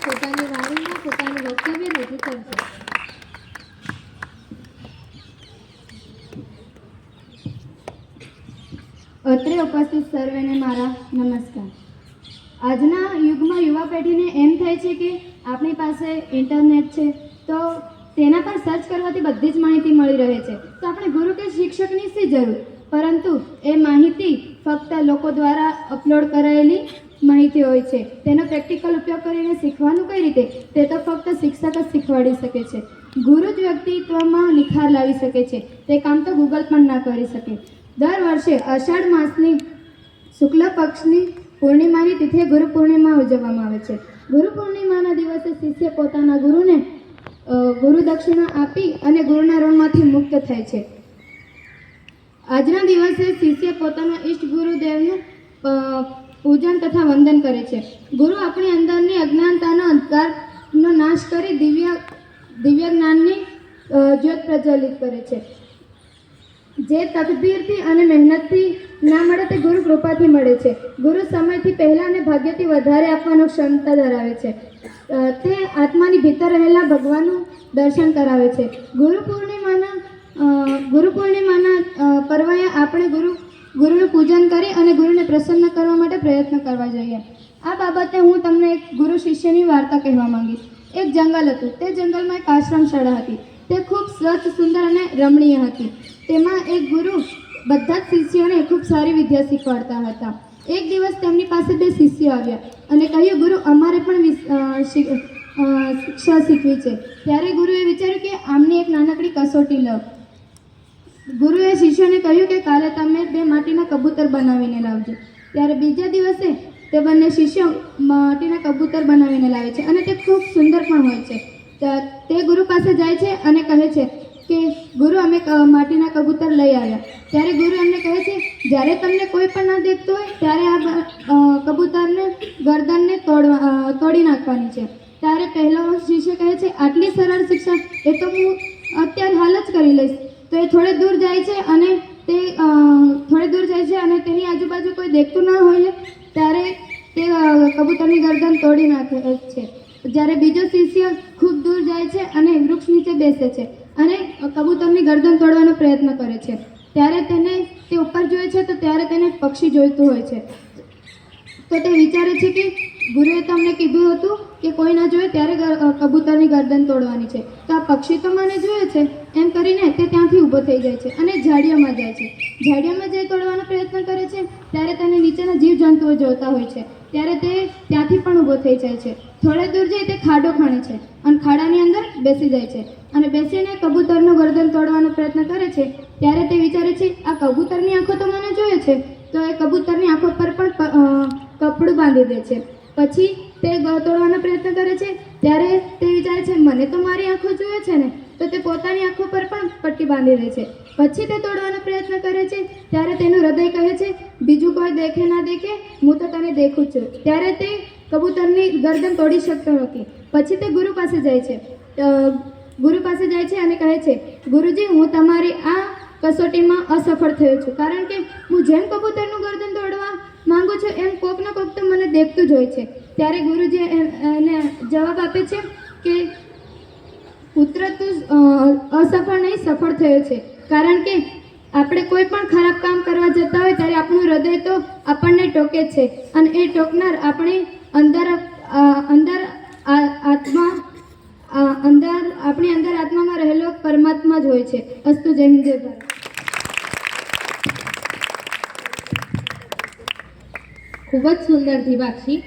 પોતાની વાણીમાં પોતાનું વક્તવ્ય રજૂ કરશે. અત્રે ઉપસ્થિત સર્વેને મારા નમસ્કાર. આજના યુગમાં યુવા પેઢીને એમ થાય છે કે આપણી પાસે ઇન્ટરનેટ છે તો તેના પર સર્ચ કરવાથી બધી જ માહિતી મળી રહે છે, તો આપણે ગુરુ કે શિક્ષકની શી જરૂર. પરંતુ એ માહિતી ફક્ત લોકો દ્વારા અપલોડ કરાયેલી માહિતી હોય છે. તેનો પ્રેક્ટિકલ ઉપયોગ કરીને શીખવાનું કઈ રીતે, તે તો ફક્ત શિક્ષક જ શીખવાડી શકે છે. ગુરુ જ વ્યક્તિત્વમાં નિખાર લાવી શકે છે. તે કામ તો ગૂગલ પણ ના કરી શકે. દર વર્ષે અષાઢ માસની શુક્લ પક્ષની પૂર્ણિમાની તિથિએ ગુરુ પૂર્ણિમા ઉજવવામાં આવે છે. ગુરુ પૂર્ણિમાના દિવસે શિષ્ય પોતાના ગુરુને ગુરુ દક્ષિણા આપી અને ગુરુના ઋણમાંથી મુક્ત થાય છે. આજના દિવસે શિષ્ય પોતાના ઈષ્ટ ગુરુદેવનું પૂજન તથા વંદન કરે છે. ગુરુ આપણી અંદરની અજ્ઞાનતાનો અંધકારનો નાશ કરી દિવ્ય જ્ઞાનની જ્યોત પ્રજ્વલિત કરે છે. જે તકદીરથી અને મહેનતથી ના મળે તે ગુરુ કૃપાથી મળે છે. ગુરુ સમયથી પહેલાં અને ભાગ્યથી વધારે આપવાનો ક્ષમતા ધરાવે છે. તે આત્માની ભીતર રહેલા ભગવાનનું દર્શન કરાવે છે. ગુરુ પૂર્ણિમાના પર્વે આપણે ગુરુનું પૂજન કરી અને ગુરુને પ્રસન્ન કરવા માટે પ્રયત્ન કરવા જોઈએ. આ બાબતે હું તમને એક ગુરુ શિષ્યની વાર્તા કહેવા માંગીશ. એક જંગલ હતું. તે જંગલમાં એક આશ્રમ શાળા હતી. તે ખૂબ સ્વચ્છ, સુંદર અને રમણીય હતી. તેમાં એક ગુરુ બધા જ શિષ્યોને ખૂબ સારી વિદ્યા શીખવાડતા હતા. એક દિવસ તેમની પાસે 2 શિષ્યો આવ્યા અને કહ્યું, ગુરુ, અમારે પણ શિક્ષા શીખવી છે. ત્યારે ગુરુએ વિચાર્યું કે આમની એક નાનકડી કસોટી લો. ગુરુએ શિષ્યોને કહ્યું કે કાલે તમે 2 માટીના કબૂતર બનાવીને લાવજો. ત્યારે બીજા દિવસે તે બંને શિષ્યો માટીના કબૂતર બનાવીને લાવે છે અને તે ખૂબ સુંદર પણ હોય છે. તે ગુરુ પાસે જાય છે અને કહે છે કે ગુરુ, અમે માટીના કબૂતર લઈ આવ્યા. ત્યારે ગુરુ એમને કહે છે, જ્યારે તમને કોઈ પણ ના દેખતું હોય ત્યારે આ કબૂતરને ગરદનને તોડી નાખવાની છે. ત્યારે પહેલો શિષ્ય કહે છે, આટલી સરળ શિક્ષા એ તો હું અત્યારે હાલ જ કરી લઈશ. તો એ થોડે દૂર જાય છે અને તેની આજુબાજુ કોઈ દેખતું ના હોય ત્યારે તે કબૂતરની ગરદન તોડી નાખે છે. જ્યારે બીજો શિષ્ય ખૂબ દૂર જાય છે અને વૃક્ષ નીચે બેસે છે અને કબૂતરની ગરદન તોડવાનો પ્રયત્ન કરે છે. ત્યારે તે ઉપર જોઈએ છે તો ત્યારે તેને પક્ષી જોઈતું હોય છે. તો તે વિચારે છે કે ગુરુએ તમને કીધું હતું કે કોઈ ના જોઈએ ત્યારે કબૂતરની ગરદન તોડવાની છે, તો આ પક્ષી તો મને જોઈએ છે. એમ કરીને તે ત્યાંથી ઊભો થઈ જાય છે અને ઝાડીઓમાં જાય છે. ઝાડીઓમાં જઈ તોડવાનો પ્રયત્ન કરે છે ત્યારે તેને નીચેના જીવજંતુઓ જોતા હોય છે. ત્યારે તે ત્યાંથી પણ ઊભો થઈ જાય છે. થોડે દૂર જઈ તે ખાડો ખણે છે અને ખાડાની અંદર બેસી જાય છે અને બેસીને કબૂતરનું ગરદન તોડવાનો પ્રયત્ન કરે છે. ત્યારે તે વિચારે છે, આ કબૂતરની આંખો તો મને જોઈએ છે, તો એ કબૂતરની આંખો પર પણ કપડું બાંધી દે છે. પછી તે તોડવાનો પ્રયત્ન કરે છે. ત્યારે તે વિચારે છે, મને તો મારી આંખો જોઈએ છે ને, તો તે પોતાની આંખો પર પણ પટ્ટી બાંધી દે છે. પછી તે તોડવાનો પ્રયત્ન કરે છે. ત્યારે તેનું હૃદય કહે છે, બીજું કોઈ દેખે ના દેખે, હું તો તને દેખું છું. ત્યારે તે કબૂતરની ગરદન તોડી શકતો નથી. પછી તે ગુરુ પાસે જાય છે અને કહે છે, ગુરુજી, હું તમારી આ કસોટીમાં અસફળ થયો છું, કારણ કે હું જેમ કબૂતરનું ગરદન તોડવા માંગુ છું એમ કોક ને કોક તો મને દેખતું જ હોય છે. ત્યારે ગુરુજી એને જવાબ આપે છે કે પુત્ર, તું અસફળ નહીં, સફળ થયો છે. કારણ કે આપણે કોઈ પણ ખરાબ કામ કરવા જતા હોય ત્યારે આપણું હૃદય તો આપણને ટોકે છે અને એ ટોકનાર આપણી અંદર આત્મામાં રહેલો પરમાત્મા જ હોય છે. અસ્તુ. જય હિન્દ, જય ભારત. ખૂબ જ સુંદર દીવાક્ષી.